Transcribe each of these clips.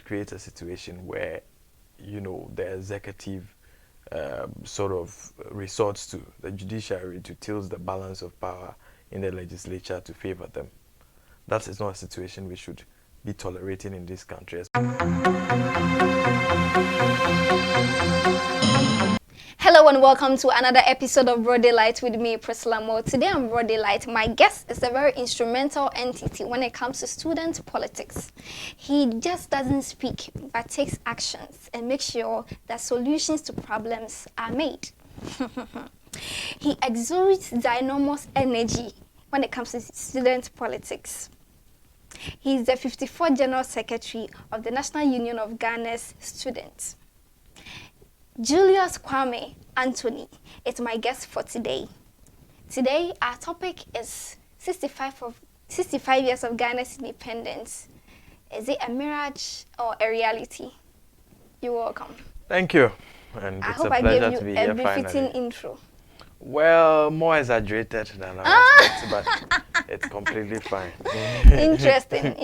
create a situation where, the executive sort of resorts to the judiciary to tilt the balance of power in the legislature to favor them. That is not a situation we should be tolerating in this country. Hello and welcome to another episode of Broad Daylight with me, Priscilla Mo. Today on Broad Daylight, my guest is a very instrumental entity when it comes to student politics. He just doesn't speak, but takes actions and makes sure that solutions to problems are made. He exudes dynamos energy when it comes to student politics. He is the 54th General Secretary of the National Union of Ghana's Students. Julius Kwame Anthony is my guest for today. Today, our topic is 65 years of Ghana's independence. Is it a mirage or a reality? You're welcome. Thank you. And I it's hope a I pleasure gave to be you a here befitting finally. intro. Well, more exaggerated than I expected, but it's completely fine. Interesting.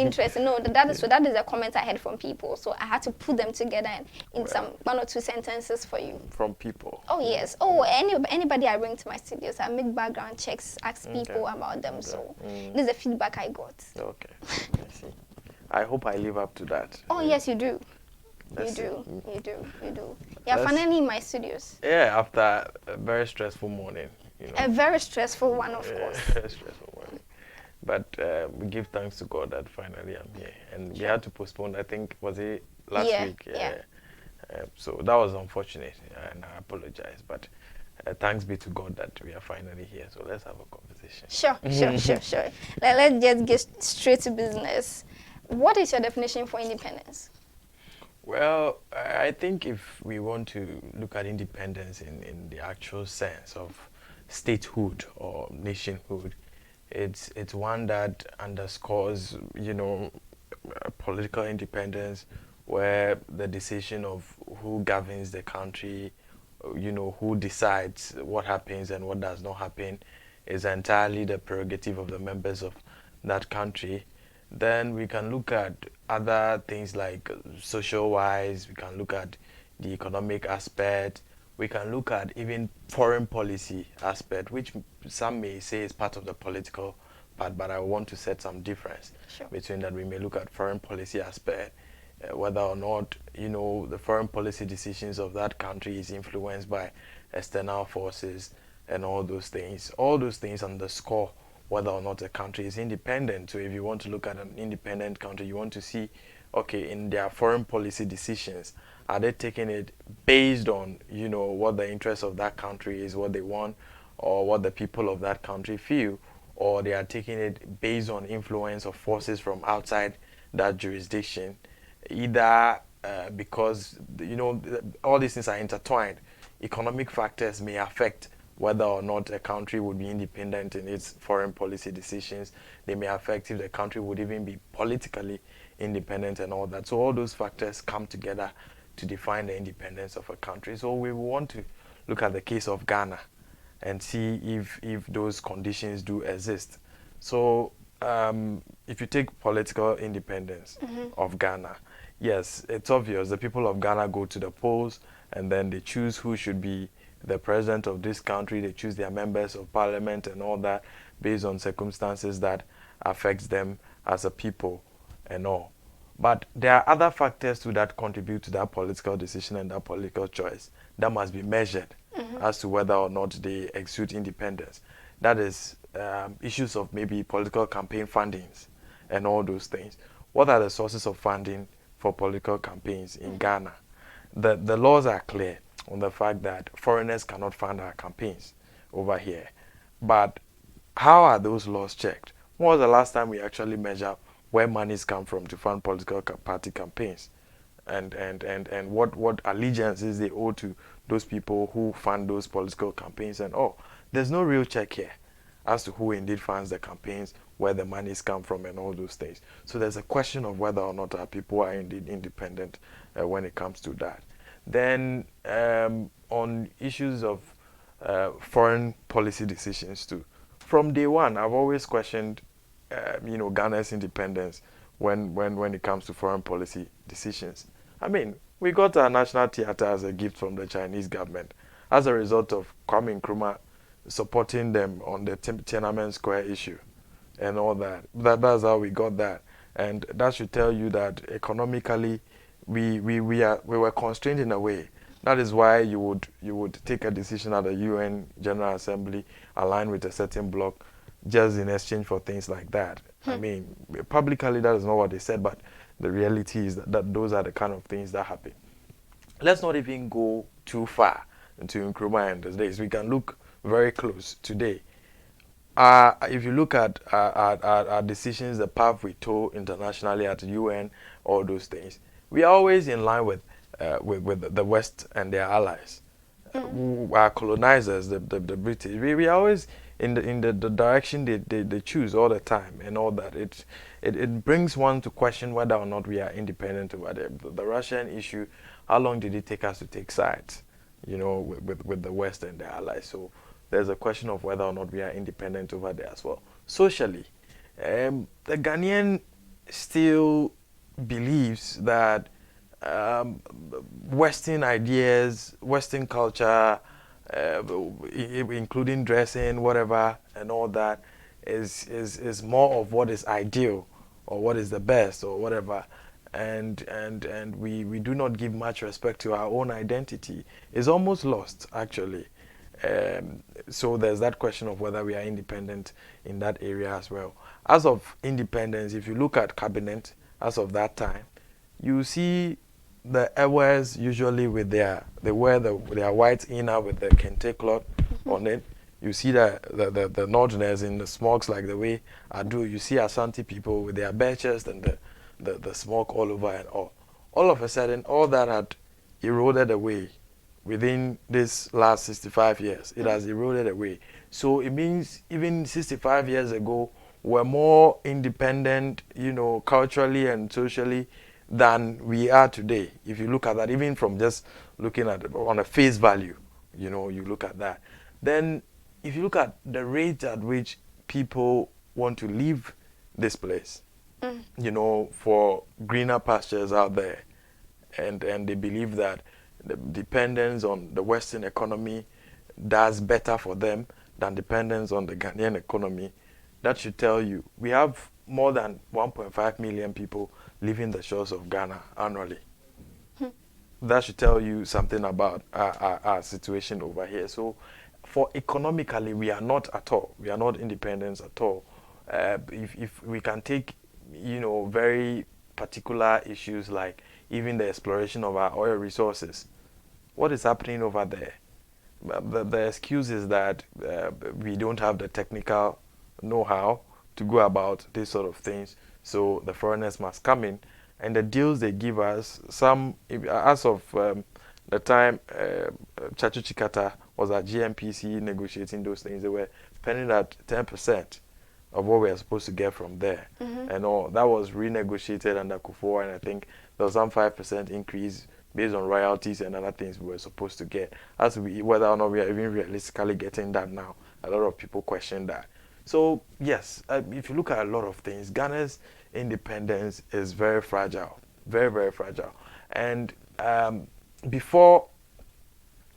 No, that is a comment I had from people, so I had to put them together in some one or two sentences for you. From people? Oh yes. Oh, anybody I bring to my studios, I make background checks, ask people about them. So this is the feedback I got. Okay, I see. I hope I live up to that. Oh yes, you do. You do. Yeah, finally in my studios. Yeah, after a very stressful morning. A very stressful one, of course. Very stressful morning. But we give thanks to God that finally I'm here. And we had to postpone, I think, was it last week? Yeah. So that was unfortunate, and I apologize. But thanks be to God that we are finally here. So let's have a conversation. Sure. Let's just get straight to business. What is your definition for independence? Well, I think if we want to look at independence in the actual sense of statehood or nationhood, it's one that underscores, political independence, where the decision of who governs the country, who decides what happens and what does not happen, is entirely the prerogative of the members of that country. Then we can look at other things like social-wise, we can look at the economic aspect, we can look at even foreign policy aspect, which some may say is part of the political part, but I want to set some difference between that. We may look at foreign policy aspect, whether or not, the foreign policy decisions of that country is influenced by external forces and all those things. All those things underscore whether or not a country is independent. So if you want to look at an independent country, you want to see, okay, in their foreign policy decisions, are they taking it based on, what the interest of that country is, what they want, or what the people of that country feel, or they are taking it based on influence of forces from outside that jurisdiction, either because, all these things are intertwined. Economic factors may affect whether or not a country would be independent in its foreign policy decisions. They may affect if the country would even be politically independent and all that. So all those factors come together to define the independence of a country. So we want to look at the case of Ghana and see if those conditions do exist. So if you take political independence of Ghana, yes, it's obvious. The people of Ghana go to the polls and then they choose who should be the president of this country. They choose their members of parliament and all that based on circumstances that affects them as a people and all. But there are other factors too that contribute to that political decision and that political choice that must be measured as to whether or not they exude independence. That is issues of maybe political campaign fundings and all those things. What are the sources of funding for political campaigns in Ghana? The laws are clear on the fact that foreigners cannot fund our campaigns over here. But how are those laws checked? When was the last time we actually measure where monies come from to fund political party campaigns? And what allegiances they owe to those people who fund those political campaigns and all. There's no real check here as to who indeed funds the campaigns, where the monies come from and all those things. So there's a question of whether or not our people are indeed independent when it comes to that. Then on issues of foreign policy decisions too. From day one, I've always questioned, Ghana's independence when it comes to foreign policy decisions. I mean, we got our national theater as a gift from the Chinese government as a result of Kwame Nkrumah supporting them on the Tiananmen Square issue and all that. That's how we got that. And that should tell you that economically we were constrained in a way. That is why you would take a decision at the UN General Assembly aligned with a certain bloc just in exchange for things like that. I mean, publicly that is not what they said, but the reality is that those are the kind of things that happen. Let's not even go too far into Nkrumah and those days. We can look very close today. If you look at our decisions, the path we took internationally at the UN, all those things, we are always in line with the West and their allies. Our colonizers, the British, we are always in the direction they choose all the time and all that. It brings one to question whether or not we are independent over there. The Russian issue, how long did it take us to take sides, with the West and their allies? So there's a question of whether or not we are independent over there as well. Socially, the Ghanaian still believes that Western ideas, Western culture, including dressing, whatever, and all that, is more of what is ideal or what is the best or whatever. And we do not give much respect to our own identity. It's almost lost, actually. So there's that question of whether we are independent in that area as well. As of independence, if you look at cabinet as of that time, you see the Ewes usually with they wear their white inner with the kente cloth on it. You see the Northerners in the smokes like the way I do. You see Ashanti people with their bare chest and the smoke all over and all. All of a sudden, all that had eroded away within this last 65 years. It has eroded away. So it means even 65 years ago, we're more independent, culturally and socially than we are today. If you look at that, even from just looking at it on a face value, you look at that. Then if you look at the rate at which people want to leave this place, for greener pastures out there, and they believe that the dependence on the Western economy does better for them than dependence on the Ghanaian economy, that should tell you we have more than 1.5 million people leaving the shores of Ghana annually. That should tell you something about our situation over here. So for economically, we are not at all. We are not independent at all. If we can take, very particular issues like even the exploration of our oil resources, what is happening over there? The excuse is that we don't have the technical know-how to go about these sort of things, so the foreigners must come in, and the deals they give us, some, as of the time Chachu Chikata was at GMPC negotiating those things, they were penning at 10% of what we are supposed to get from there. And all that was renegotiated under Kufuor, and I think there was some 5% increase based on royalties and other things we were supposed to get. As whether or not we are even realistically getting that now, a lot of people question that. So yes, if you look at a lot of things, Ghana's independence is very fragile, very, very fragile. And before,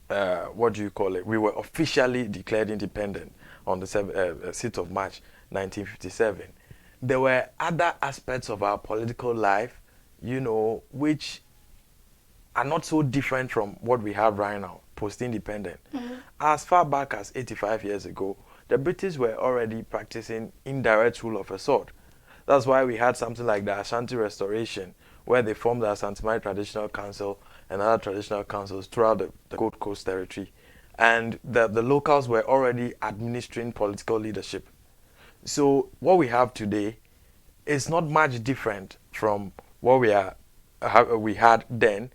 we were officially declared independent on the 6th of March 1957. There were other aspects of our political life, which are not so different from what we have right now, post-independent. As far back as 85 years ago, the British were already practicing indirect rule of a sort. That's why we had something like the Ashanti Restoration, where they formed the Ashanti Traditional Council and other traditional councils throughout the Gold Coast territory. And the locals were already administering political leadership. So what we have today is not much different from what we had then,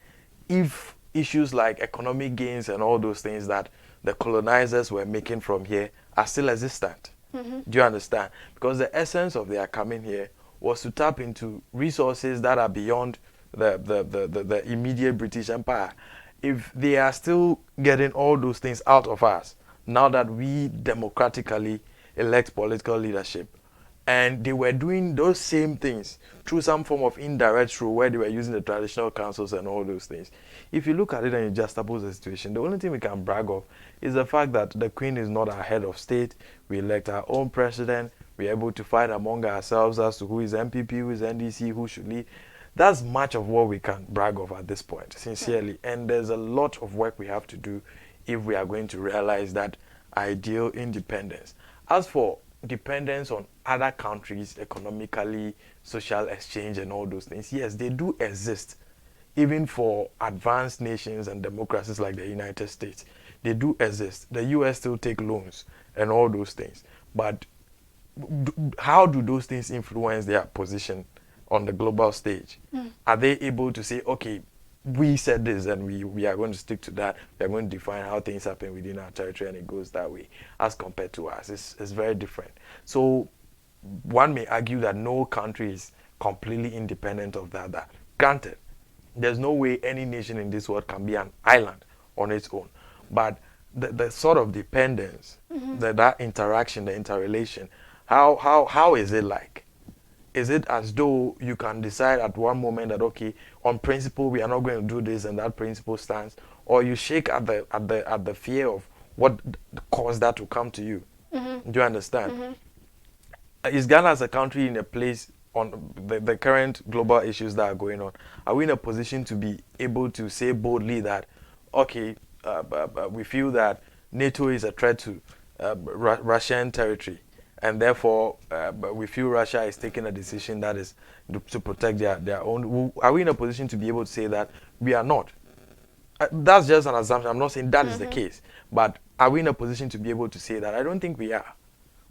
if issues like economic gains and all those things that the colonizers were making from here are still existent. Do you understand? Because the essence of their coming here was to tap into resources that are beyond the immediate British Empire. If they are still getting all those things out of us, now that we democratically elect political leadership, And they were doing those same things through some form of indirect rule where they were using the traditional councils and all those things. If you look at it and you juxtapose the situation, the only thing we can brag of is the fact that the Queen is not our head of state. We elect our own president. We're able to fight among ourselves as to who is MPP, who is NDC, who should lead. That's much of what we can brag of at this point, sincerely. And there's a lot of work we have to do if we are going to realize that ideal independence. As for dependence on other countries economically, social exchange and all those things, yes, they do exist. Even for advanced nations and democracies like the United States, they do exist. The US still take loans and all those things. But how do those things influence their position on the global stage? Are they able to say, okay, we said this and we are going to stick to that. We are going to define how things happen within our territory and it goes that way as compared to us. It's very different. So one may argue that no country is completely independent of the other. Granted, there's no way any nation in this world can be an island on its own. But the sort of dependence, that interaction, the interrelation, how is it like? Is it as though you can decide at one moment that, okay, on principle we are not going to do this and that principle stands, or you shake at the fear of what caused that to come to you? Do you understand? Is Ghana as a country in a place on the current global issues that are going on? Are we in a position to be able to say boldly that, okay, we feel that NATO is a threat to Russian territory, and therefore we feel Russia is taking a decision that is to protect their own? Are we in a position to be able to say that? We are not. That's just an assumption. I'm not saying that is the case, but are we in a position to be able to say that? I don't think we are,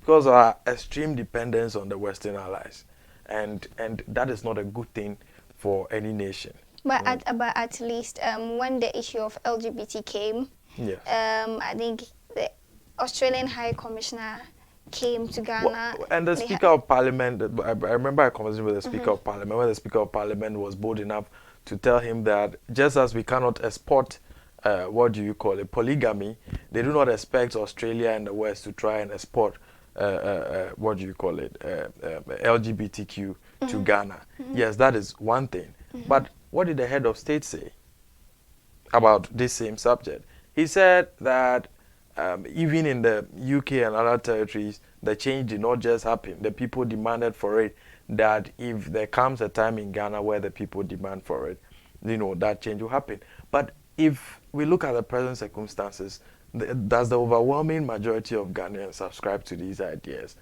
because of our extreme dependence on the Western allies, and that is not a good thing for any nation. But at least when the issue of LGBT came, yes. I think the Australian High Commissioner came to Ghana. Well, and the Speaker of Parliament, I remember a conversation with the Speaker of Parliament, where the Speaker of Parliament was bold enough to tell him that just as we cannot export, polygamy, they do not expect Australia and the West to try and export, LGBTQ to Ghana. Yes, that is one thing. But what did the head of state say about this same subject? He said that even in the UK and other territories, the change did not just happen. The people demanded for it, that if there comes a time in Ghana where the people demand for it, that change will happen. But if we look at the present circumstances, does the overwhelming majority of Ghanaians subscribe to these ideas?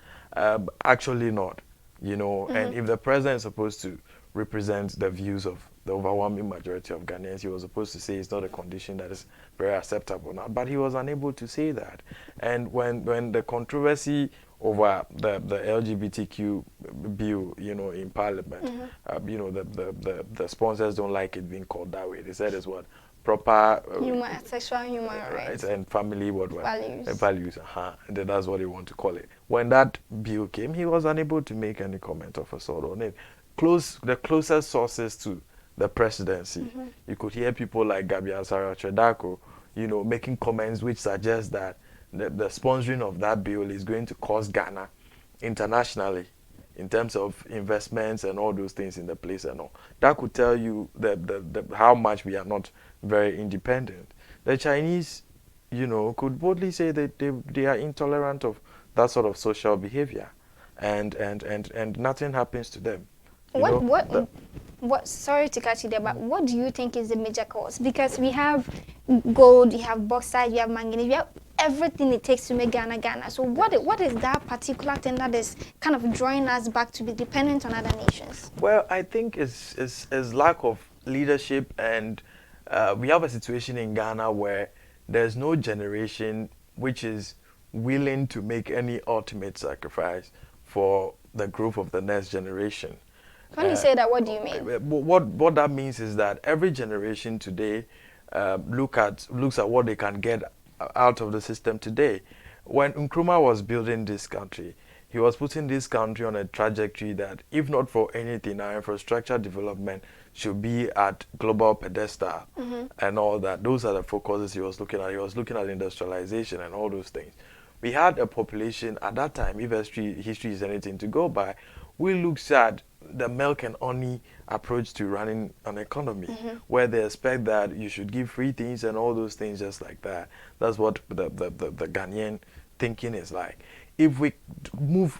Actually not, and if the president is supposed to represent the views of the overwhelming majority of Ghanaians, he was supposed to say it's not a condition that is very acceptable now, but he was unable to say that. And when the controversy over the LGBTQ bill, in Parliament, the sponsors don't like it being called that way. They said it's what? Proper sexual human rights and family values. And then that's what they want to call it. When that bill came, he was unable to make any comment of a sort on it. The closest sources to the presidency, you could hear people like Gabi Asara-Tredako, making comments which suggest that the sponsoring of that bill is going to cost Ghana internationally in terms of investments and all those things in the place and all. That could tell you how much we are not very independent. The Chinese, could boldly say that they are intolerant of that sort of social behavior, and nothing happens to them. Sorry to cut you there, but what do you think is the major cause? Because we have gold, you have bauxite, you have manganese, we have everything it takes to make Ghana. So what is that particular thing that is kind of drawing us back to be dependent on other nations? Well, I think it's lack of leadership, and we have a situation in Ghana where there's no generation which is willing to make any ultimate sacrifice for the growth of the next generation. When you say that, what do you mean? What that means is that every generation today looks at what they can get out of the system today. When Nkrumah was building this country, he was putting this country on a trajectory that, if not for anything, our infrastructure development should be at global pedestal and all that. Those are the focuses he was looking at. He was looking at industrialization and all those things. we had a population at that time, if history is anything to go by, we looked at the milk and honey approach to running an economy, where they expect that you should give free things and all those things just like that. That's what the Ghanaian thinking is like. If we move,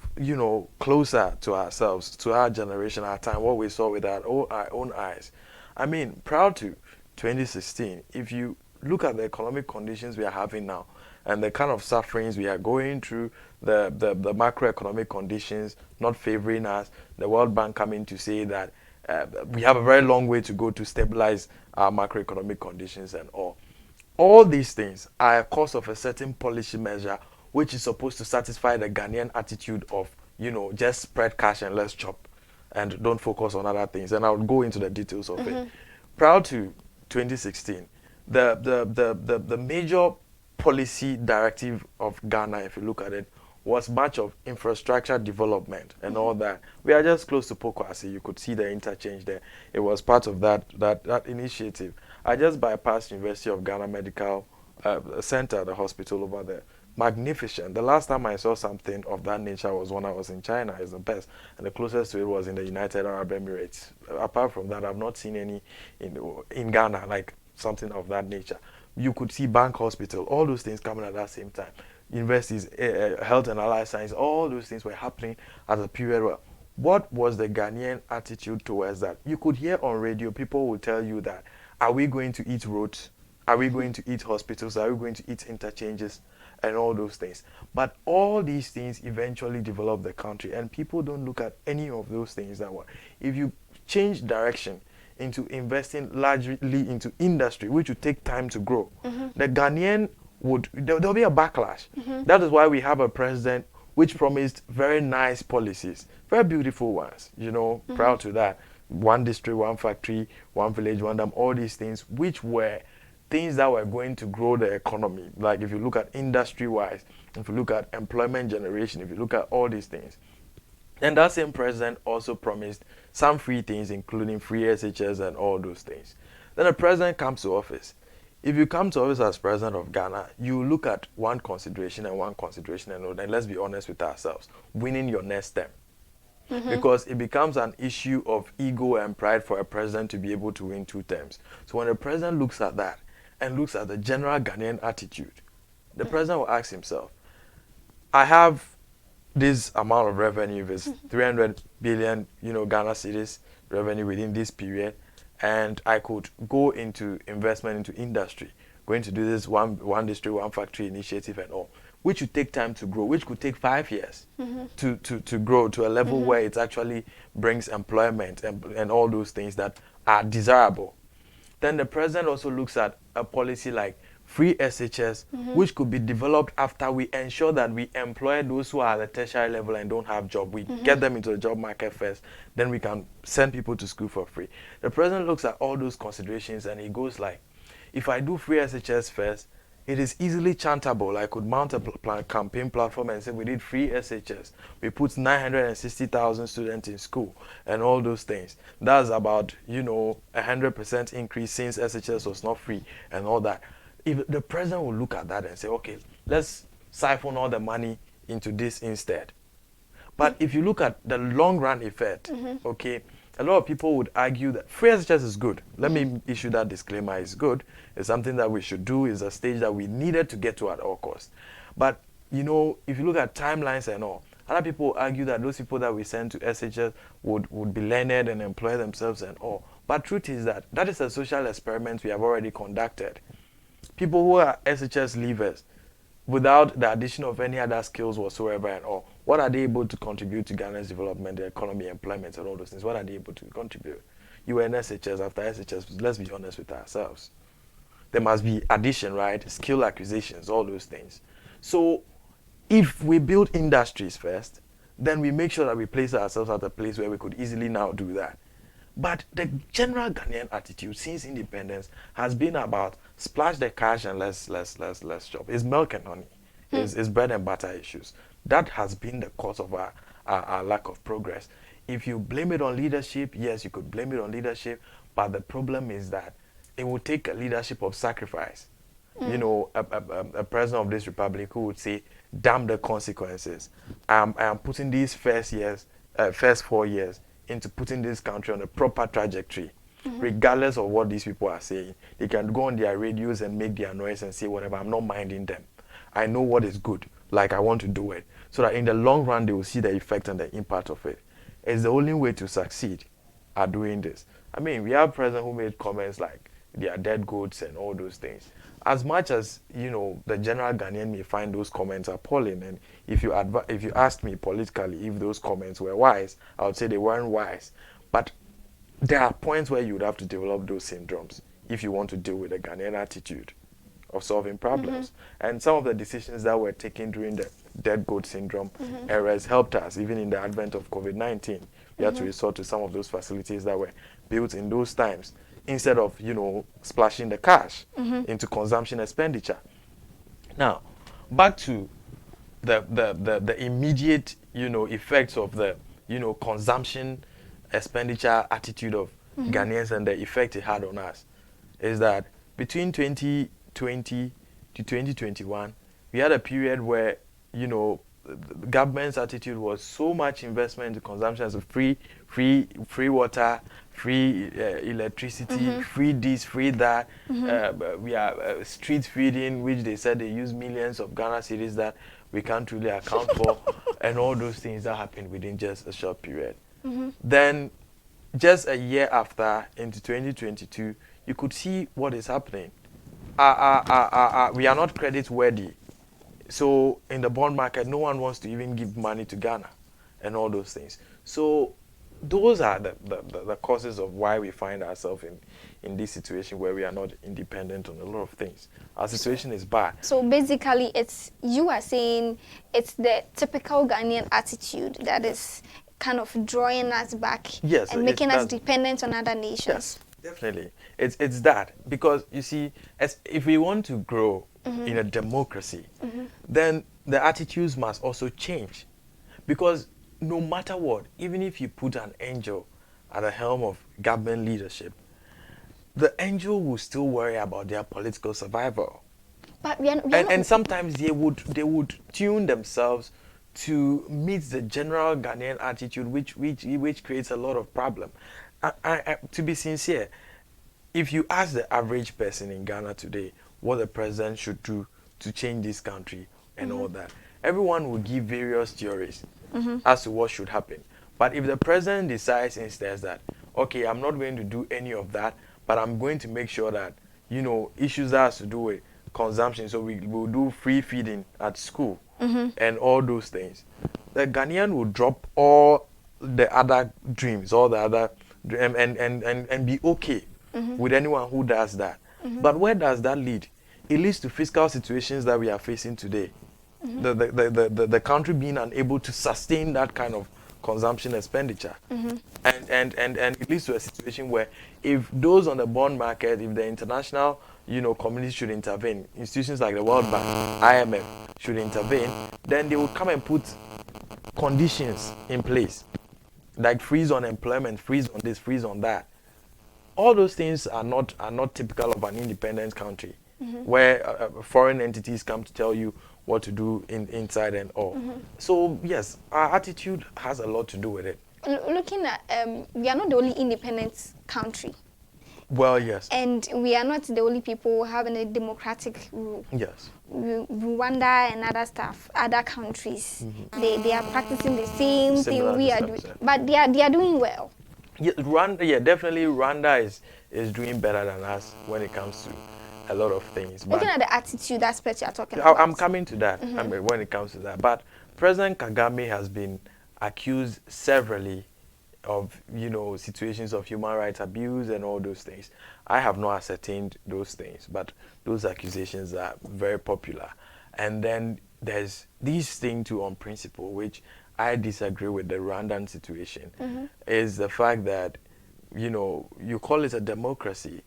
closer to ourselves, to our generation, our time, what we saw with our own eyes, I mean, prior to 2016, if you look at the economic conditions we are having now and the kind of sufferings we are going through, the macroeconomic conditions not favoring us, the World Bank coming to say that we have a very long way to go to stabilize our macroeconomic conditions and all. All these things are a cause of a certain policy measure which is supposed to satisfy the Ghanaian attitude of, just spread cash and let's chop and don't focus on other things. And I'll go into the details of it. Prior to 2016, the major policy directive of Ghana, if you look at it, was much of infrastructure development and all that. We are just close to Pokwasi. You could see the interchange there. It was part of that initiative. I just bypassed University of Ghana Medical Center, the hospital over there. Magnificent. The last time I saw something of that nature was when I was in China. It's the best. And the closest to it was in the United Arab Emirates. Apart from that, I've not seen any in Ghana, like something of that nature. You could see Bank Hospital, all those things coming at that same time. Universities, health and allied science, all those things were happening at a period where, what was the Ghanaian attitude towards that? You could hear on radio, people would tell you that, are we going to eat roads? Are we going to eat hospitals? Are we going to eat interchanges? And all those things. But all these things eventually develop the country, and people don't look at any of those things that were. If you change direction into investing largely into industry, which would take time to grow, the Ghanaian there'll be a backlash. That is why we have a president which promised very nice policies, very beautiful ones, proud to that. One district, one factory, one village, one dam, all these things, which were things that were going to grow the economy. Like if you look at industry-wise, if you look at employment generation, if you look at all these things. And that same president also promised some free things, including free SHS and all those things. Then the president comes to office. If you come to office as president of Ghana, you look at one consideration and then let's be honest with ourselves, winning your next term. Because it becomes an issue of ego and pride for a president to be able to win 2 terms. So when the president looks at that and looks at the general Ghanaian attitude, the president will ask himself, I have this amount of revenue, if it's 300 billion, Ghana cedis revenue within this period, and I could go into investment into industry, going to do this one district, one factory initiative and all, which would take time to grow, which could take 5 years to grow to a level where it actually brings employment and all those things that are desirable. Then the president also looks at a policy like free SHS, which could be developed after we ensure that we employ those who are at the tertiary level and don't have job. We get them into the job market first, then we can send people to school for free. The president looks at all those considerations and he goes like, if I do free SHS first, it is easily chantable. I could mount a campaign platform and say we did free SHS. We put 960,000 students in school and all those things. That's about, 100% increase since SHS was not free and all that. If the president will look at that and say, okay, let's siphon all the money into this instead. But if you look at the long run effect, okay, a lot of people would argue that free SHS is good. Let me issue that disclaimer. It's good. It's something that we should do. It's a stage that we needed to get to at all costs. But, if you look at timelines and all, other people argue that those people that we send to SHS would be learned and employ themselves and all. But truth is that is a social experiment we have already conducted. People who are SHS leavers, without the addition of any other skills whatsoever and all, what are they able to contribute to Ghana's development, the economy, employment, and all those things? What are they able to contribute? You were in SHS, after SHS, let's be honest with ourselves. There must be addition, right? Skill acquisitions, all those things. So if we build industries first, then we make sure that we place ourselves at a place where we could easily now do that. But the general Ghanaian attitude since independence has been about splash the cash and let's shop. It's milk and honey. It's bread and butter issues. That has been the cause of our lack of progress. If you blame it on leadership, yes, you could blame it on leadership, but the problem is that it will take a leadership of sacrifice. you know, a president of this republic who would say, damn the consequences. I am putting these first 4 years into putting this country on a proper trajectory, regardless of what these people are saying. They can go on their radios and make their noise and say whatever. I'm not minding them. I know what is good. Like, I want to do it. So that in the long run, they will see the effect and the impact of it. It's the only way to succeed at doing this. I mean, we have presidents who made comments like they are dead goats and all those things. As much as, you know, the general Ghanaian may find those comments appalling, and if you asked me politically if those comments were wise, I would say they weren't wise. But there are points where you would have to develop those syndromes if you want to deal with the Ghanaian attitude of solving problems. And some of the decisions that were taken during the dead goat syndrome eras helped us, even in the advent of COVID-19. We had to resort to some of those facilities that were built in those times, instead of, you know, splashing the cash into consumption expenditure. Now, back to the immediate, you know, effects of the, you know, consumption expenditure attitude of Ghanaians and the effect it had on us, is that between 2020 to 2021, we had a period where, you know, the government's attitude was so much investment into consumption as a free water, free electricity, free this, free that. We are street feeding, which they said they use millions of Ghana cedis that we can't really account for, and all those things that happened within just a short period. Then, just a year after, into 2022, you could see what is happening. We are not credit worthy. So in the bond market, no one wants to even give money to Ghana and all those things. So those are the causes of why we find ourselves in this situation where we are not independent on a lot of things. Our situation is bad. So basically, you are saying it's the typical Ghanaian attitude that is kind of drawing us back, yes, and making us dependent on other nations. Yes, definitely. It's that. Because, you see, if we want to grow in a democracy, then the attitudes must also change. Because no matter what, even if you put an angel at the helm of government leadership, the angel will still worry about their political survival. But and sometimes they would tune themselves to meet the general Ghanaian attitude, which creates a lot of problem. To be sincere, if you ask the average person in Ghana today what the president should do to change this country and all that, everyone will give various theories as to what should happen. But if the president decides instead that, okay, I'm not going to do any of that, but I'm going to make sure that, you know, issues that has to do with consumption, so we will do free feeding at school and all those things, the Ghanaian will drop all the other dreams, all the other, and be okay with anyone who does that. But where does that lead? It leads to fiscal situations that we are facing today. The country being unable to sustain that kind of consumption expenditure. And it leads to a situation where if those on the bond market, if the international, you know, community should intervene, institutions like the World Bank, IMF should intervene, then they will come and put conditions in place, like freeze on employment, freeze on this, freeze on that. All those things are not typical of an independent country, where foreign entities come to tell you what to do inside and all. So yes, our attitude has a lot to do with it. Looking at, we are not the only independent country. Well, yes. And we are not the only people having a democratic rule. Yes. Rwanda and other countries, they are practicing the same Similar thing we are doing, but they are doing well. Yeah, Rwanda, definitely Rwanda is doing better than us when it comes to a lot of things. But looking at the attitude aspect you are talking about. I'm coming to that. I mean, when it comes to that. But President Kagame has been accused severally of, you know, situations of human rights abuse and all those things. I have not ascertained those things, but those accusations are very popular. And then there's this thing too on principle, which I disagree with the Rwandan situation, is the fact that, you know, you call it a democracy.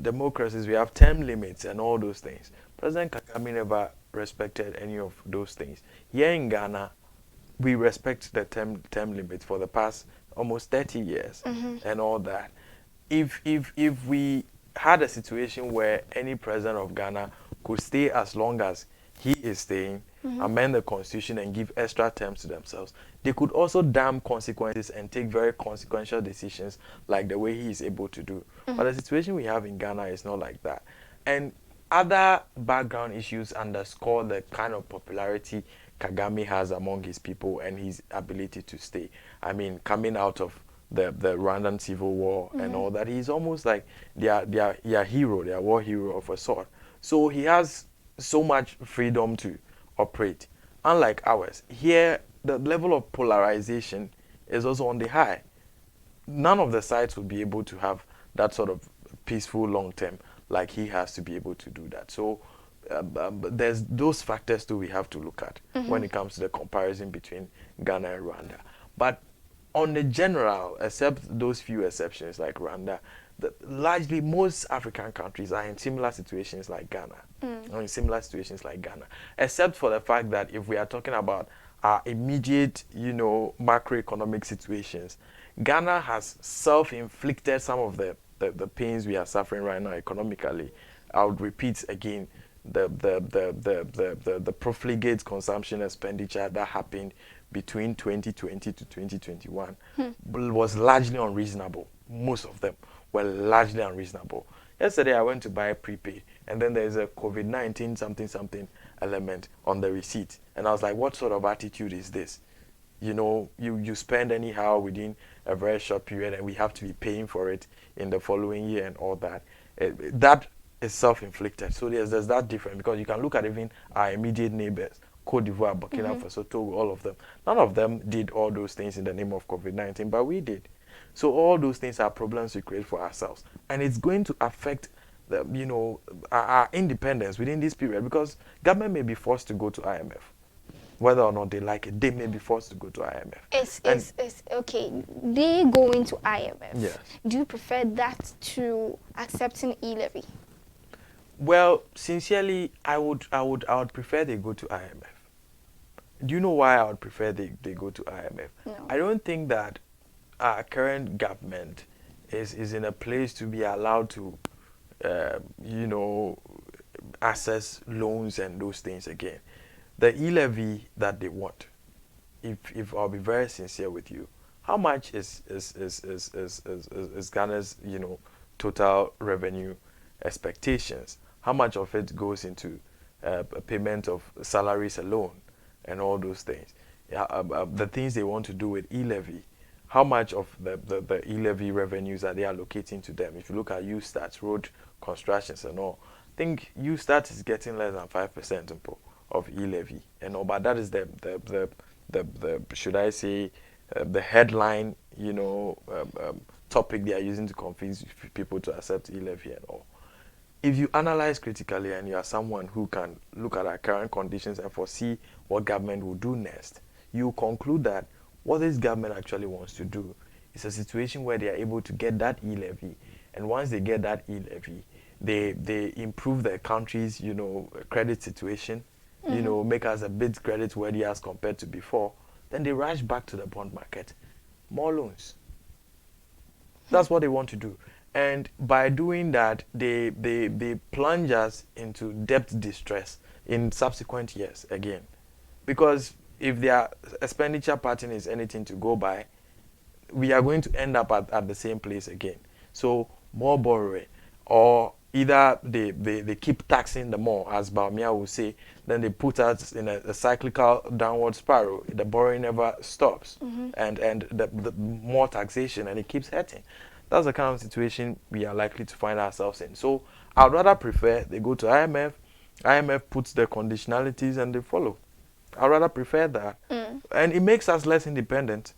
Democracies, we have term limits and all those things. President Kagame never respected any of those things. Here in Ghana, we respect the term limits for the past almost 30 years and all that. If we had a situation where any president of Ghana could stay as long as he is staying, amend the constitution and give extra terms to themselves, they could also damn consequences and take very consequential decisions like the way he is able to do. But the situation we have in Ghana is not like that. And other background issues underscore the kind of popularity Kagame has among his people and his ability to stay. I mean, coming out of the Rwandan civil war and all that, he's almost like their hero, their war hero of a sort. So he has so much freedom to operate. Unlike ours, here the level of polarization is also on the high. None of the sides would be able to have that sort of peaceful long term like he has to be able to do that. So there's those factors too we have to look at when it comes to the comparison between Ghana and Rwanda. But on the general, except those few exceptions like Rwanda, largely most African countries are in similar situations like Ghana, or in similar situations like Ghana, except for the fact that if we are talking about our immediate, macroeconomic situations, Ghana has self-inflicted some of the pains we are suffering right now economically. I would repeat again, the profligate consumption expenditure that happened between 2020 to 2021 was largely unreasonable. Most of them were largely unreasonable. Yesterday I went to buy prepaid, and then there's a COVID-19 something element on the receipt, and I was like, what sort of attitude is this? You spend anyhow within a very short period, and we have to be paying for it in the following year and all that. That is self-inflicted. So there's that difference, because you can look at even our immediate neighbors, Cote d'Ivoire, Burkina Faso, Togo, all of them. None of them did all those things in the name of COVID-19, but we did. So all those things are problems we create for ourselves, and it's going to affect our independence within this period, because government may be forced to go to IMF. Whether or not they like it, they may be forced to go to IMF. It's okay. They go into IMF. Yes. Do you prefer that to accepting E-Levy? Well, sincerely, I would prefer they go to IMF. Do you know why I would prefer they go to IMF? No. I don't think that our current government is in a place to be allowed to, access loans and those things again. The E-Levy that they want, if I'll be very sincere with you, how much is Ghana's total revenue expectations? How much of it goes into a payment of salaries alone and all those things? The things they want to do with E-Levy, how much of the E-Levy revenues are they allocating to them? If you look at USTAT, road constructions and all, I think USTAT is getting less than 5% of E-Levy and all, but that is the should I say the headline topic they are using to convince people to accept E-Levy and all. If you analyze critically and you are someone who can look at our current conditions and foresee what government will do next, you conclude that what this government actually wants to do is a situation where they are able to get that E-Levy, and once they get that E-Levy, they improve the country's credit situation, make us a bit credit worthy as compared to before. Then they rush back to the bond market, more loans. That's what they want to do. And by doing that, they plunge us into debt distress in subsequent years again. Because if their expenditure pattern is anything to go by, we are going to end up at the same place again. So more borrowing, or either they keep taxing the more, as Baumia will say, then they put us in a cyclical downward spiral. The borrowing never stops, and the more taxation, and it keeps hurting. That's the kind of situation we are likely to find ourselves in. So I'd rather prefer they go to IMF. IMF puts the conditionalities and they follow. I'd rather prefer that. And it makes us less independent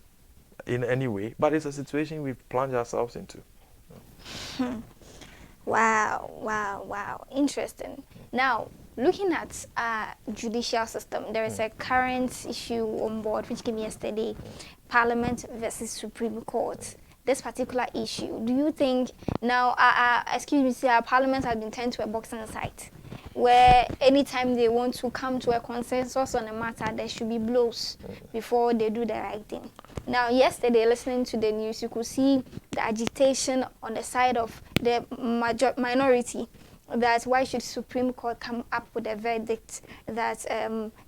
in any way, but it's a situation we've plunged ourselves into. Wow. Interesting. Now, looking at judicial system, there is a current issue on board which came yesterday, Parliament versus Supreme Court. This particular issue, do you think now, our Parliament has been turned to a boxing site, where anytime they want to come to a consensus on a matter, there should be blows before they do the right thing? Now, yesterday, listening to the news, you could see the agitation on the side of the minority that why should Supreme Court come up with a verdict that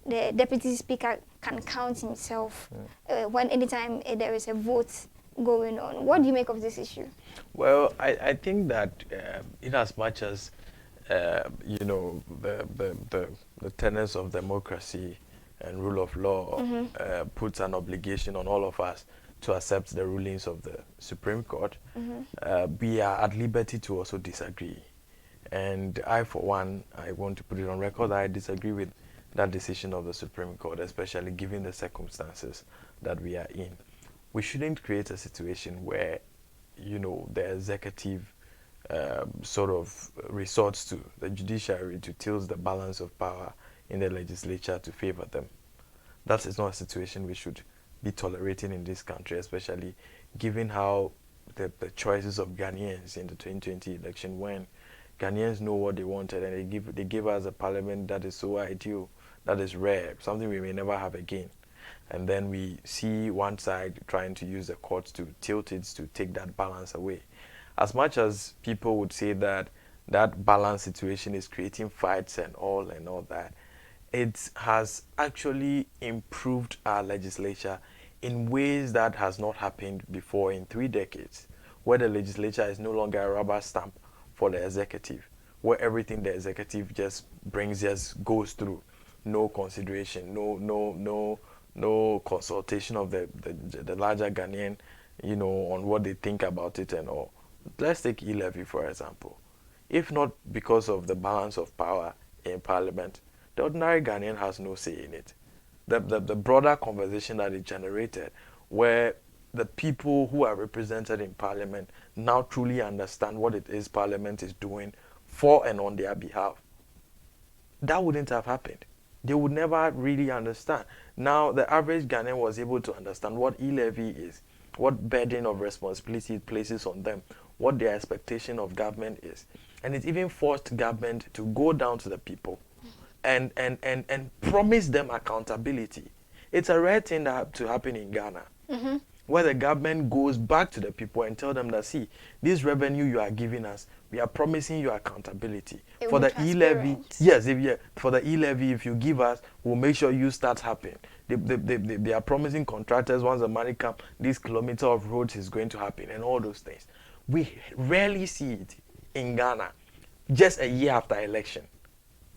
the Deputy Speaker can count himself when anytime there is a vote going on. What do you make of this issue? Well, I think that in as much as you know, the tenets of democracy and rule of law puts an obligation on all of us to accept the rulings of the Supreme Court, we are at liberty to also disagree. And I, for one, I want to put it on record that I disagree with that decision of the Supreme Court, especially given the circumstances that we are in. We shouldn't create a situation where, you know, the executive sort of resorts to the judiciary to tilt the balance of power in the legislature to favor them. That is not a situation we should be tolerating in this country, especially given how the choices of Ghanaians in the 2020 election, when Ghanaians know what they wanted and they give us a parliament that is so ideal, that is rare, something we may never have again. And then we see one side trying to use the courts to tilt it to take that balance away. As much as people would say that that balance situation is creating fights and all that, it has actually improved our legislature in ways that has not happened before in 3 decades, where the legislature is no longer a rubber stamp for the executive, where everything the executive just brings just goes through, no consideration, no consultation of the larger Ghanaian, you know, on what they think about it and all. Let's take E-Levy, for example. If not because of the balance of power in Parliament, the ordinary Ghanaian has no say in it. The broader conversation that it generated, where the people who are represented in Parliament now truly understand what it is Parliament is doing for and on their behalf, that wouldn't have happened. They would never really understand. Now, the average Ghanaian was able to understand what E-Levy is, what burden of responsibility it places on them, what their expectation of government is. And it even forced government to go down to the people and promise them accountability. It's a rare thing that to happen in Ghana, where the government goes back to the people and tell them that, see, this revenue you are giving us, we are promising you accountability. For the E-Levy, yes, for the E-Levy, if you give us, we'll make sure you start happening. They are promising contractors, once the money comes, this kilometer of roads is going to happen and all those things. We rarely see it in Ghana, just a year after election,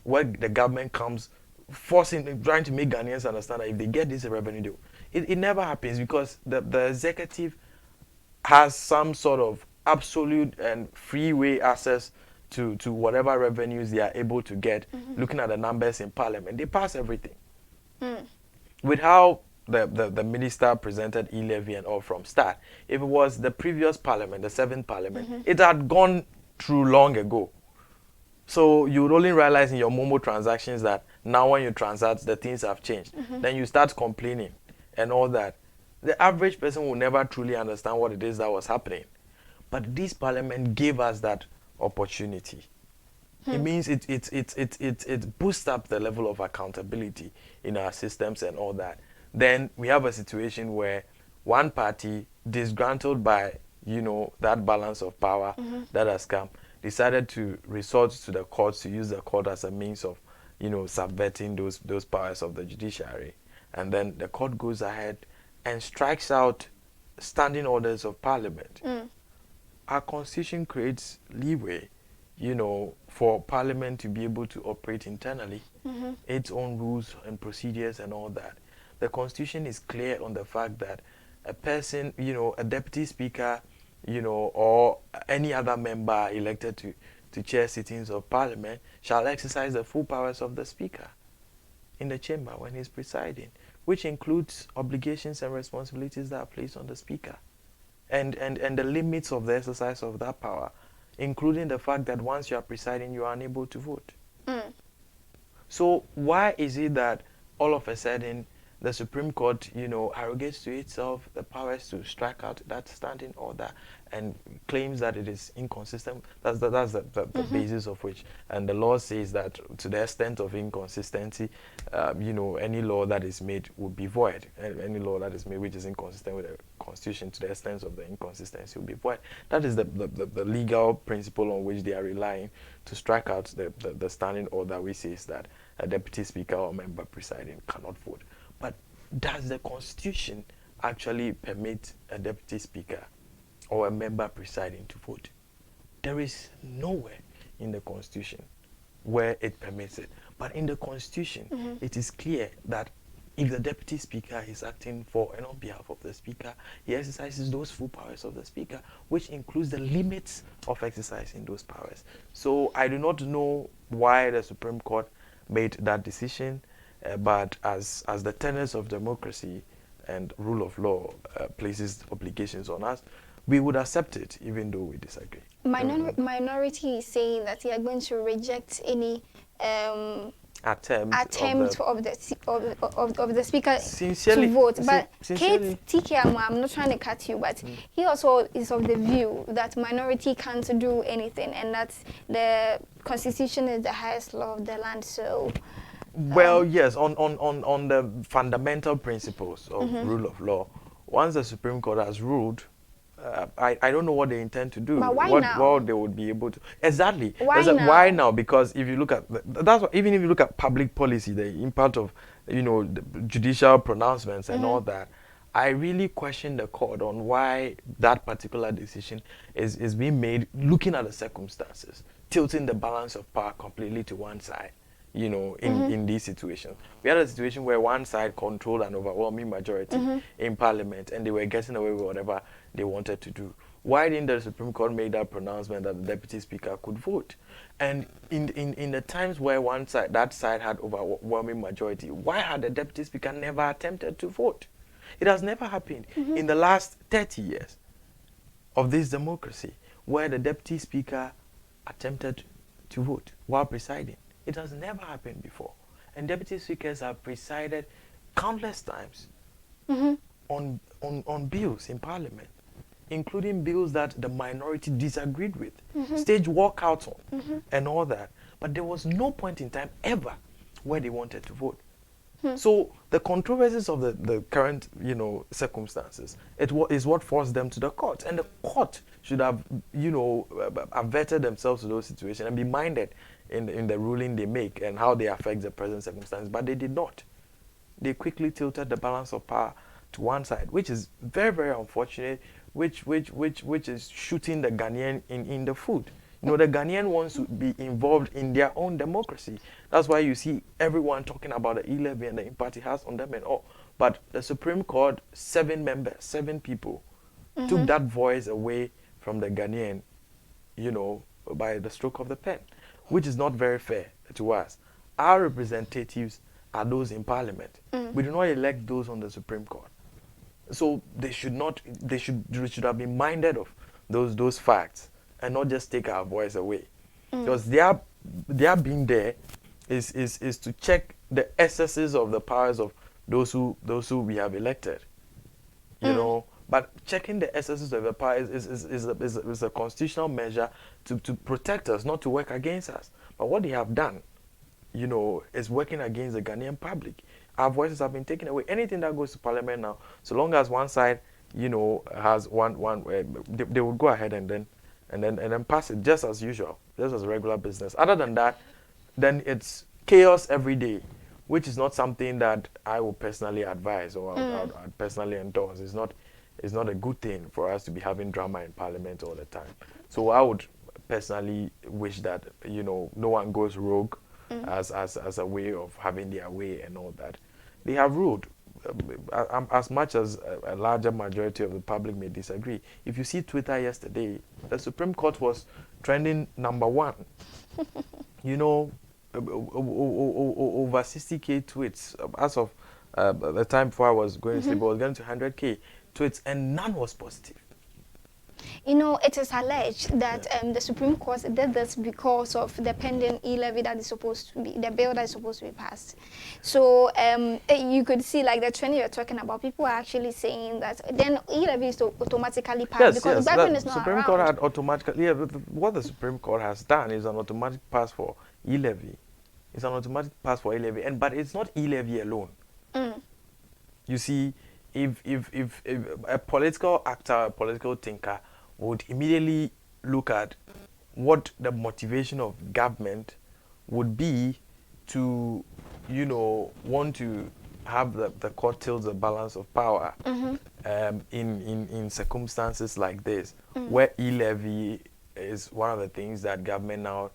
where the government comes trying to make Ghanaians understand that if they get this revenue, it never happens, because the executive has some sort of absolute and freeway access to whatever revenues they are able to get. Looking at the numbers in Parliament, they pass everything. With how the minister presented E-Levy and all from start, if it was the previous Parliament, the 7th Parliament, it had gone through long ago. So you would only realize in your Momo transactions that now when you transact, the things have changed. Then you start complaining and all that. The average person will never truly understand what it is that was happening. But this Parliament gave us that opportunity. It means it boosts up the level of accountability in our systems and all that. Then we have a situation where one party, disgruntled by, you know, that balance of power that has come, decided to resort to the courts, to use the court as a means of, you know, subverting those powers of the judiciary. And then the court goes ahead and strikes out standing orders of Parliament. Our constitution creates leeway, you know, for Parliament to be able to operate internally, its own rules and procedures and all that. The constitution is clear on the fact that a person, you know, a deputy speaker, you know, or any other member elected to chair sittings of Parliament shall exercise the full powers of the speaker in the chamber when he's presiding, which includes obligations and responsibilities that are placed on the speaker, and the limits of the exercise of that power, including the fact that once you are presiding, you are unable to vote. So why is it that all of a sudden the Supreme Court, you know, arrogates to itself the powers to strike out that standing order and claims that it is inconsistent. That's the basis of which, and the law says that to the extent of inconsistency, any law that is made would be void. Any law that is made which is inconsistent with the Constitution, to the extent of the inconsistency, will be void. That is the legal principle on which they are relying to strike out the standing order, which says that a deputy speaker or member presiding cannot vote. But does the Constitution actually permit a deputy speaker or a member presiding to vote? There is nowhere in the Constitution where it permits it. But in the Constitution, it is clear that if the deputy speaker is acting for and on behalf of the speaker, he exercises those full powers of the speaker, which includes the limits of exercising those powers. So I do not know why the Supreme Court made that decision, but as the tenets of democracy and rule of law places obligations on us, we would accept it even though we disagree. Minority is saying that they are going to reject any attempt of the speaker to vote. But Kate TK, I'm not trying to cut you, but he also is of the view that minority can't do anything, and that the Constitution is the highest law of the land. So, well, yes, on the fundamental principles of rule of law, once the Supreme Court has ruled, I don't know what they intend to do. But why now? What they would be able to exactly. Why now? Why now? Because if you look at even if you look at public policy, the impact of the judicial pronouncements and all that, I really question the court on why that particular decision is being made, looking at the circumstances, tilting the balance of power completely to one side. In these situations, we had a situation where one side controlled an overwhelming majority in Parliament, and they were getting away with whatever they wanted to do. Why didn't the Supreme Court make that pronouncement that the deputy speaker could vote? And in the times where that side had overwhelming majority, why had the deputy speaker never attempted to vote? It has never happened in the last 30 years of this democracy, where the deputy speaker attempted to vote while presiding. It has never happened before. And deputy speakers have presided countless times on bills in Parliament, including bills that the minority disagreed with, stage walkouts on, and all that. But there was no point in time ever where they wanted to vote. So the controversies of the current, circumstances, is what forced them to the court. And the court should have, averted themselves to those situations and be minded in the ruling they make and how they affect the present circumstances. But they did not. They quickly tilted the balance of power to one side, which is very, very unfortunate, which is shooting the Ghanaian in the foot. The Ghanaian wants to be involved in their own democracy. That's why you see everyone talking about the E-Levy and the impact it has on them and all. But the Supreme Court, 7 members, 7 people, took that voice away from the Ghanaian, by the stroke of the pen, which is not very fair to us. Our representatives are those in Parliament. We do not elect those on the Supreme Court. So they should have been minded of those facts and not just take our voice away. Because their being there is to check the excesses of the powers of those who we have elected. But checking the excesses of the power is a constitutional measure to protect us, not to work against us. But what they have done, is working against the Ghanaian public. Our voices have been taken away. Anything that goes to Parliament now, so long as one side, has one, they would go ahead and then pass it just as usual, just as regular business. Other than that, then it's chaos every day, which is not something that I would personally advise or I'd personally endorse. It's not a good thing for us to be having drama in Parliament all the time. So I would personally wish that no one goes rogue as a way of having their way and all that. They have ruled. As much as a larger majority of the public may disagree. If you see Twitter yesterday, the Supreme Court was trending #1. Over 60K tweets as of the time before I was going to sleep. I was getting to 100K tweets, and none was positive. You know, it is alleged that the Supreme Court did this because of the pending E-Levy that is supposed to be, the bill that is supposed to be passed. So you could see like the trend you're talking about, people are actually saying that then E-Levy is automatically passed because the government is not Supreme around. Court had automatically, what the Supreme Court has done is an automatic pass for E-Levy. It's an automatic pass for E-Levy, but it's not E-Levy alone. You see, if a political actor, a political thinker would immediately look at what the motivation of government would be to, you know, want to have the court tilt the balance of power in circumstances like this, where E-Levy is one of the things that government now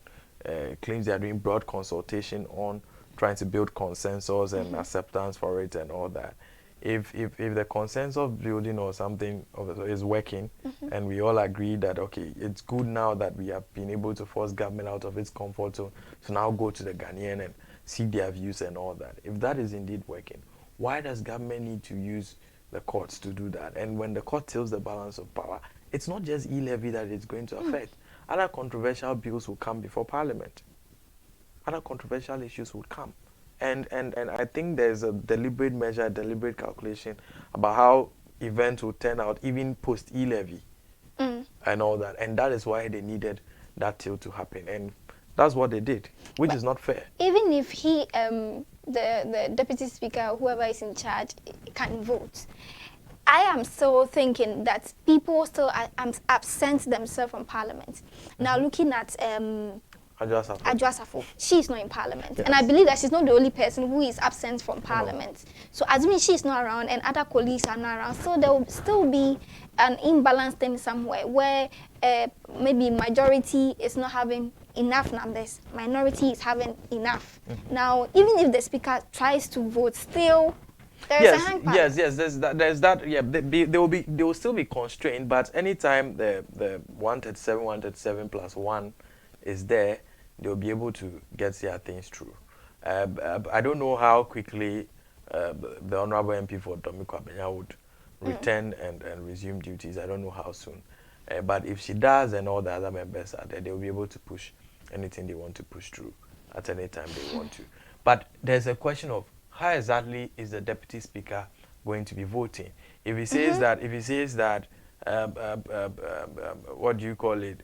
claims they are doing broad consultation on, trying to build consensus and acceptance for it and all that. If the consensus building or something is working, and we all agree that okay, it's good now that we have been able to force government out of its comfort zone to now go to the Ghanaian and seek their views and all that. If that is indeed working, why does government need to use the courts to do that? And when the court tilts the balance of power, it's not just E-Levy that it's going to affect. Other controversial bills will come before Parliament. Other controversial issues will come. And I think there's a deliberate measure, a deliberate calculation about how events will turn out even post E-Levy and all that. And that is why they needed that tilt to happen. And that's what they did, which is not fair. Even if he, the deputy speaker, whoever is in charge, can vote, I am still thinking that people still absent themselves from Parliament. Now looking at Adjua, she is not in Parliament. Yes. And I believe that she's not the only person who is absent from Parliament. No. So assuming she's not around and other colleagues are not around, so there will still be an imbalance thing somewhere where maybe majority is not having enough numbers, minority is having enough. Now, even if the speaker tries to vote, still there's a hang yes, there's that. Yeah, they will still be constrained. But anytime the 137 plus 1 is there, they'll be able to get their things through. I don't know how quickly the Honorable MP for Kwame Anthony would return and resume duties. I don't know how soon. But if she does and all the other members are there, they'll be able to push anything they want to push through at any time they want to. But there's a question of how exactly is the deputy speaker going to be voting? If he says that, what do you call it?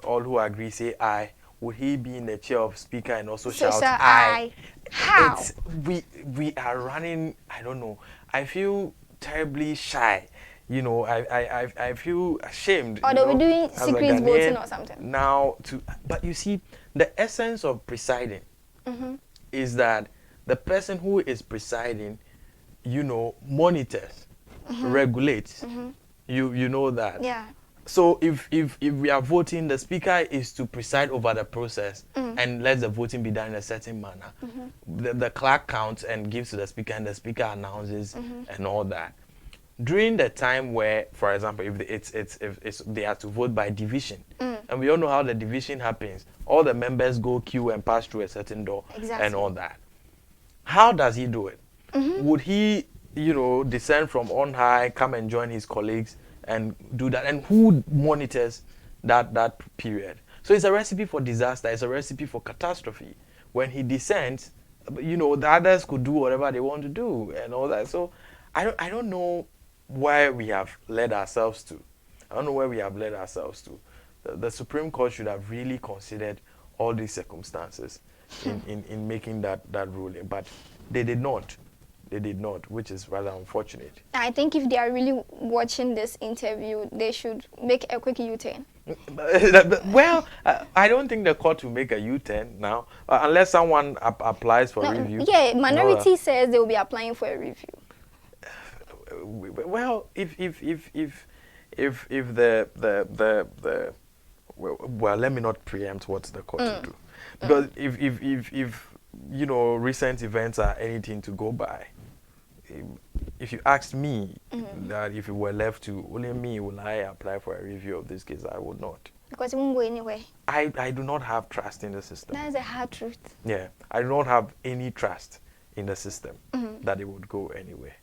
All who agree say aye. Would he be in the chair of speaker and also shout aye? How? We are running. I don't know. I feel terribly shy. You know, I feel ashamed. Or they were doing secret voting or something. Now but you see, the essence of presiding is that the person who is presiding, you know, monitors, regulates. You know that. Yeah. So if we are voting, the speaker is to preside over the process and let the voting be done in a certain manner. The clerk counts and gives to the speaker, and the speaker announces and all that. During the time where, for example, if they are to vote by division, and we all know how the division happens, all the members go queue and pass through a certain door and all that. How does he do it? Would he, you know, descend from on high, come and join his colleagues and do that? And who monitors that period? So it's a recipe for disaster. It's a recipe for catastrophe. When he descends, you know, the others could do whatever they want to do and all that. So I don't know where we have led ourselves to. I don't know where we have led ourselves to. The Supreme Court should have really considered all these circumstances in making that ruling, but they did not. They did not, which is rather unfortunate. I think if they are really watching this interview, they should make a quick U-turn. Well, I don't think the court will make a U-turn now, unless someone applies for review. Yeah, minority says they will be applying for a review. Well, if well, let me not preempt what the court will do, because if you know, recent events are anything to go by. If you asked me that if it were left to only me, will I apply for a review of this case? I would not. Because it won't go anywhere. I do not have trust in the system. That is a hard truth. Yeah, I do not have any trust in the system that it would go anywhere.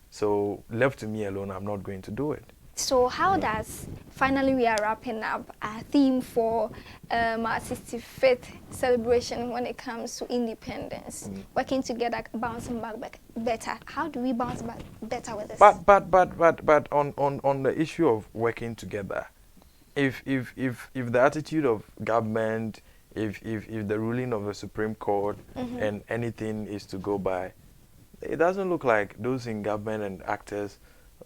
So left to me alone, I'm not going to do it. So how does, finally we are wrapping up our theme for our 65th celebration when it comes to independence, working together, bouncing back better. How do we bounce back better with this? But on the issue of working together, if the attitude of government, if the ruling of the Supreme Court and anything is to go by, it doesn't look like those in government and actors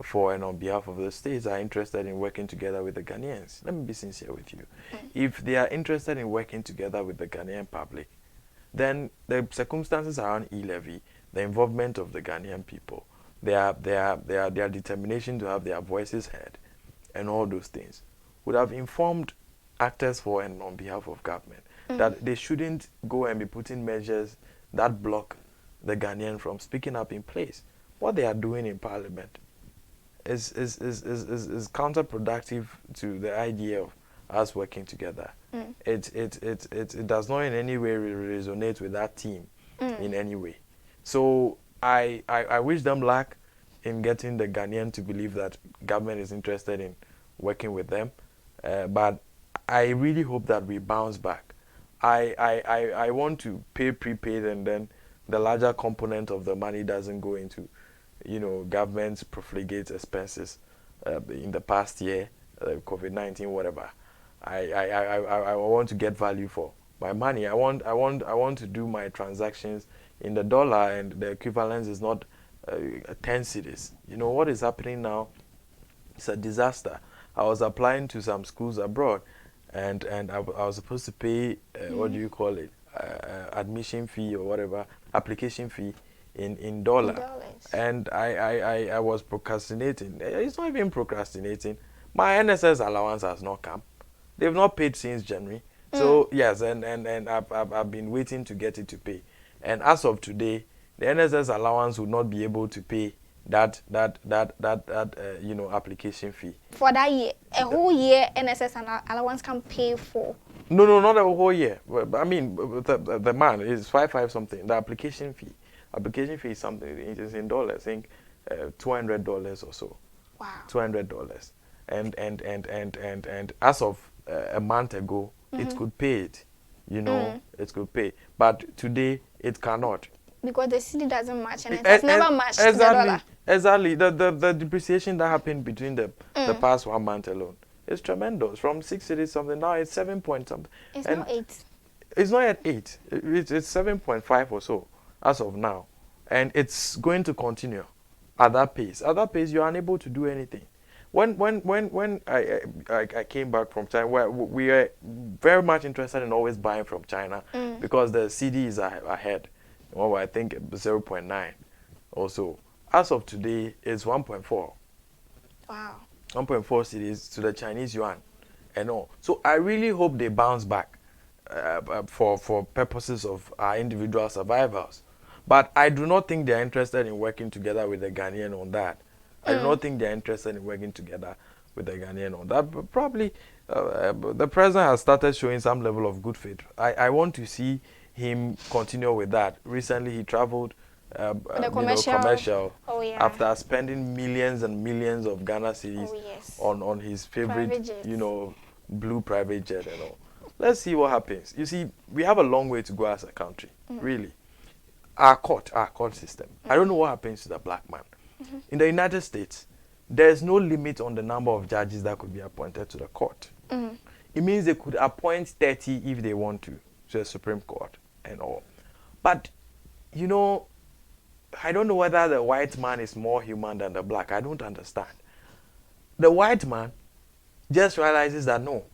for and on behalf of the states are interested in working together with the Ghanaians. Let me be sincere with you. If they are interested in working together with the Ghanaian public, then the circumstances around E-Levy, the involvement of the Ghanaian people, their determination to have their voices heard, and all those things, would have informed actors for and on behalf of government that they shouldn't go and be putting measures that block the Ghanaian from speaking up in place. What they are doing in Parliament is counterproductive to the idea of us working together. It does not in any way resonate with that team in any way. So I wish them luck in getting the Ghanaian to believe that government is interested in working with them. But I really hope that we bounce back. I want to pay prepaid, and then the larger component of the money doesn't go into, government's profligate expenses in the past year, COVID-19, whatever. I want to get value for my money. I want to do my transactions in the dollar, and the equivalence is not 10 cedis. What is happening now? It's a disaster. I was applying to some schools abroad, and I was supposed to pay what do you call it, admission fee or whatever, application fee in dollar. And I was procrastinating. It's not even procrastinating. My NSS allowance has not come. They've not paid since January. So yes, and I've been waiting to get it to pay. And as of today, the NSS allowance would not be able to pay that application fee for that year. A whole year NSS and allowance can pay for. No, not a whole year. I mean, the man is 5 something. The application fee is something. It is in dollars. I think $200 or so. Wow. $200, and as of a month ago, it could pay it. It could pay, but today it cannot. Because the city doesn't match, and it has never matched the dollar. Exactly. The depreciation that happened between the past 1 month alone is tremendous. From 6 cities something, now it's 7 point something. It's not 8. It's not at 8. It's 7.5 or so as of now, and it's going to continue at that pace. At that pace, you're unable to do anything. When I came back from China, where we are very much interested in always buying from China because the CD is ahead. Well, I think 0.9 or so. As of today, it's 1.4. Wow. 1.4 cities to the Chinese yuan and all. So I really hope they bounce back for purposes of our individual survivals. But I do not think they're interested in working together with the Ghanaian on that. I do not think they're interested in working together with the Ghanaian on that. But probably the president has started showing some level of good faith. I want to see him continue with that. Recently, he traveled commercial after spending millions and millions of Ghana cedis on his favorite, blue private jet and all. Let's see what happens. You see, we have a long way to go as a country, really. Our court system. I don't know what happens to the black man. In the United States, there's no limit on the number of judges that could be appointed to the court. It means they could appoint 30 if they want to the Supreme Court and all. But, I don't know whether the white man is more human than the black. I don't understand. The white man just realizes that no,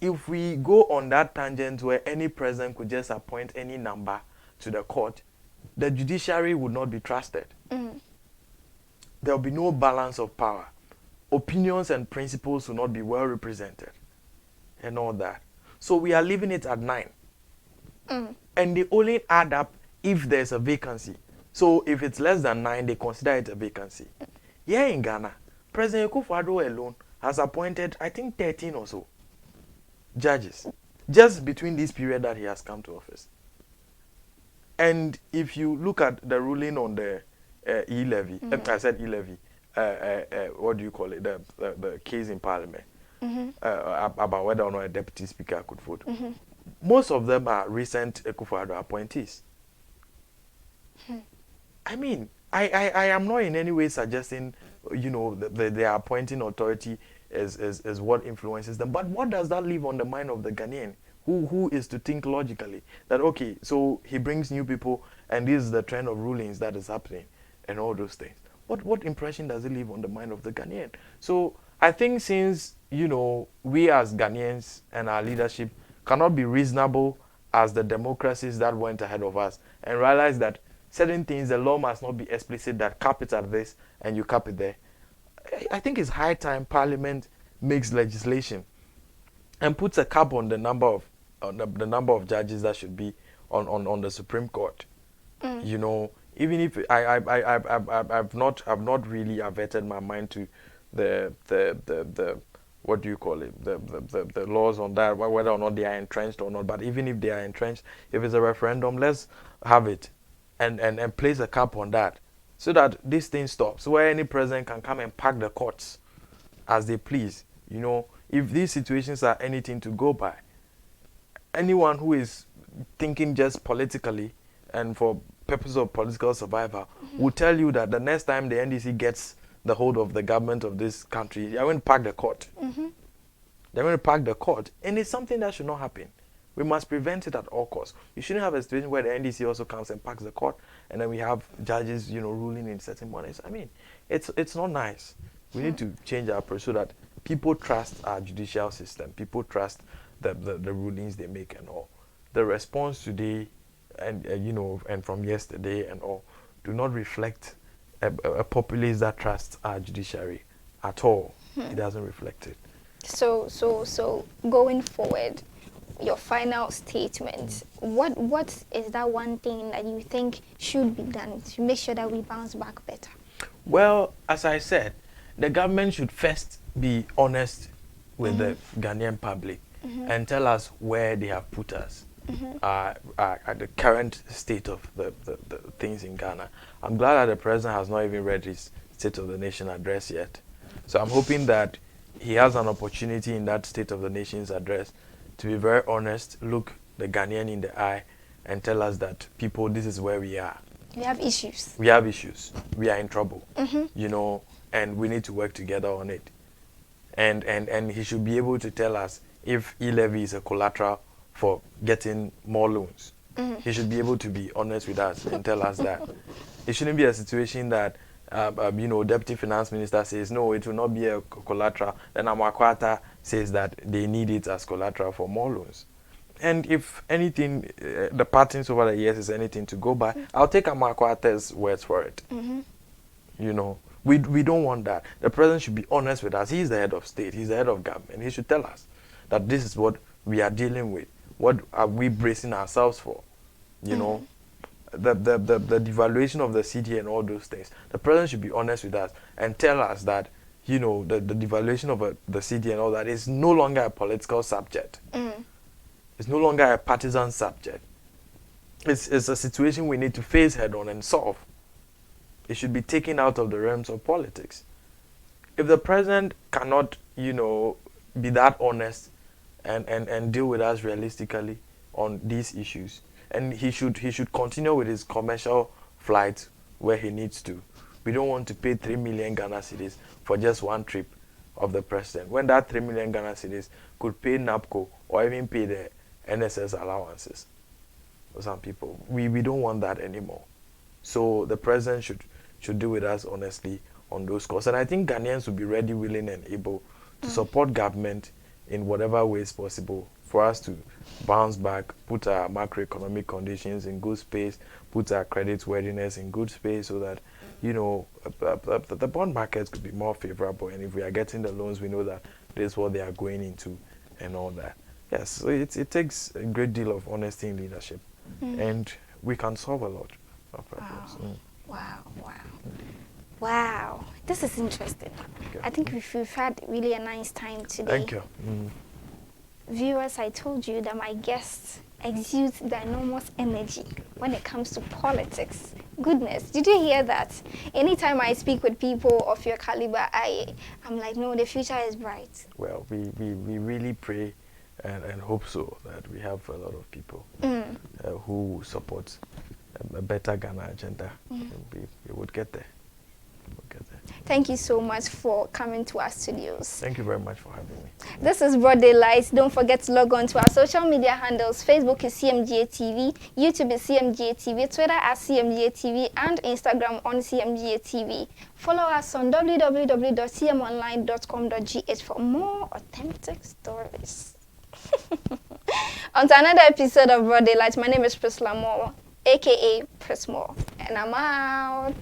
if we go on that tangent where any president could just appoint any number to the court, the judiciary would not be trusted. There will be no balance of power. Opinions and principles will not be well represented and all that. So we are leaving it at 9. And they only add up if there's a vacancy. So if it's less than 9, they consider it a vacancy. Here in Ghana, President Akufo-Addo alone has appointed, I think, 13 or so judges just between this period that he has come to office. And if you look at the ruling on the E-Levy, I said E-Levy, what do you call it, the case in Parliament about whether or not a deputy speaker could vote. Most of them are recent Akufo-Addo appointees. I mean, I am not in any way suggesting, you know, the appointing authority is what influences them. But what does that leave on the mind of the Ghanaian who is to think logically that, okay, so he brings new people and this is the trend of rulings that is happening and all those things. What impression does it leave on the mind of the Ghanaian? So I think since, you know, we as Ghanaians and our leadership cannot be reasonable as the democracies that went ahead of us and realize that certain things, the law must not be explicit that cap it at this and you cap it there. I think it's high time Parliament makes legislation and puts a cap on the number of judges that should be on the Supreme Court. You know, even if I've not really averted my mind to the what do you call it, the laws on that, whether or not they are entrenched or not. But even if they are entrenched, if it's a referendum, let's have it and place a cap on that, so that this thing stops, where any president can come and pack the courts as they please. You know, if these situations are anything to go by, anyone who is thinking just politically and for purpose of political survival will tell you that the next time the NDC gets the hold of the government of this country, they're going to pack the court. They're going to pack the court, and it's something that should not happen. We must prevent it at all costs. You shouldn't have a situation where the NDC also comes and packs the court, and then we have judges, you know, ruling in certain manners. I mean, it's not nice. We need to change our approach so that people trust our judicial system. People trust the rulings they make and all. The response today, and you know, and from yesterday and all, do not reflect a populace that trusts our judiciary at all. It doesn't reflect it. So going forward, your final statement, what is that one thing that you think should be done to make sure that we bounce back better? Well, as I said, the government should first be honest with the Ghanaian public and tell us where they have put us at the current state of the things in Ghana. I'm glad that the president has not even read his State of the Nation address yet. So I'm hoping that he has an opportunity in that State of the Nation's address to be very honest, look the Ghanaian in the eye and tell us that, people, this is where we are. We have issues. We have issues. We are in trouble. You know, and we need to work together on it. And he should be able to tell us if E-Levy is a collateral for getting more loans. He should be able to be honest with us and tell us that. It shouldn't be a situation that you know, Deputy Finance Minister says, no, it will not be a collateral. Then Amakwata says that they need it as collateral for more loans. And if anything, the patterns over the years is anything to go by, I'll take Amakwata's words for it. You know, we don't want that. The president should be honest with us. He's the head of state. He's the head of government. He should tell us that this is what we are dealing with. What are we bracing ourselves for? You know, the devaluation of the cedi and all those things. The president should be honest with us and tell us that, you know, the devaluation of the cedi and all that is no longer a political subject. It's no longer a partisan subject. It's a situation we need to face head on and solve. It should be taken out of the realms of politics. If the president cannot, you know, be that honest and deal with us realistically on these issues, and he should continue with his commercial flights where he needs to. We don't want to pay 3 million Ghana cedis for just one trip of the president, when that 3 million Ghana cedis could pay NAPCO or even pay the NSS allowances for some people. We don't want that anymore. So the president should deal with us honestly on those costs. And I think Ghanaians will be ready, willing and able to support government in whatever ways possible for us to bounce back, put our macroeconomic conditions in good space, put our credit worthiness in good space, so that, you know, the bond markets could be more favorable. And if we are getting the loans, we know that this is what they are going into and all that. Yes, so it takes a great deal of honesty in leadership, and we can solve a lot of problems. Wow, this is interesting. I think we've had really a nice time today. Thank you. Viewers, I told you that my guest exudes the enormous energy when it comes to politics. Goodness, did you hear that? Anytime I speak with people of your caliber, I'm like, no, the future is bright. Well, we really pray and hope so that we have a lot of people who support a better Ghana agenda. We would get there. Thank you so much for coming to our studios. Thank you very much for having me. This is Broad Daylight. Don't forget to log on to our social media handles. Facebook is CMGA TV, YouTube is CMGA TV, Twitter at CMGA TV, and Instagram on CMGA TV. Follow us on www.cmonline.com.gh for more authentic stories. On to another episode of Broad Daylight. My name is Priscilla Moore, aka Prismore, and I'm out.